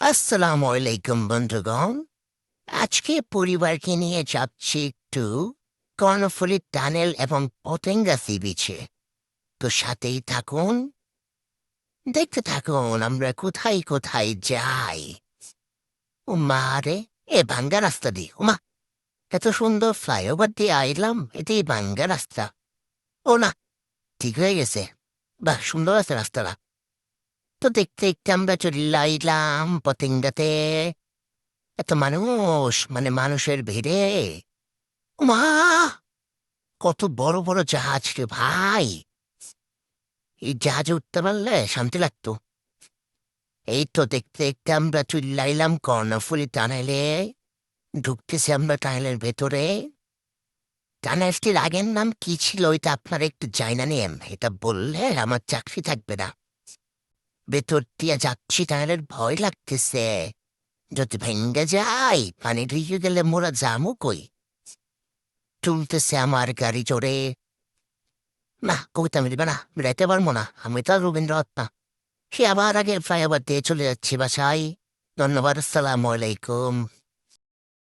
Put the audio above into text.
আসসালামু আলাইকুম বন্ধুগণ। আজকে পরিবারকে নিয়ে যাচ্ছি একটু কর্ণফুলী টানেল এবং পতেঙ্গা সি বিচে। তো সাথেই থাকুন, দেখতে থাকুন আমরা কোথায় কোথায় যাই। উমা রে, ভাঙ্গা রাস্তা দিয়ে উমা, এত সুন্দর ফ্লাইওভার দিয়ে আইলাম, এটাই ভাঙ্গা রাস্তা। ও না, ঠিক হয়ে গেছে। বাহ, সুন্দর আছে রাস্তাটা। তো দেখতে দেখতে আমরা চলে আইলাম পতেঙ্গাতে। এত মানুষ, মানে মানুষের ভিড়ে মা, কত বড় বড় জাহাজ রে ভাই! এই জাহাজে উঠতে পারলে শান্তি লাগতো। এই তো দেখতে দেখতে আমরা চুল্লাইলাম কর্ণফুলী টানেলে। ঢুকতেছি আমরা টানেলের ভেতরে। টানেলটির আগের নাম কি ছিল ওইটা আপনারা একটু জানা নেন, এটা বললে আমার চাকরি থাকবে না। ভেতর দিয়ে যাচ্ছি, টানেলের ভয় লাগতেছে। যদি ভেঙ্গে যাই, পানি ঢুকে গেলে মোরা যামু কই? চলতেছে আমার গাড়ি চড়ে। না, কবিতা আমি দিবে না, বেড়াইতে পারবো না, আমি তো আর রবীন্দ্রনাথ না। সে আবার আগে ফ্লাইওভার দিয়ে চলে যাচ্ছি বাসায়। ধন্যবাদ, আসসালামু আলাইকুম।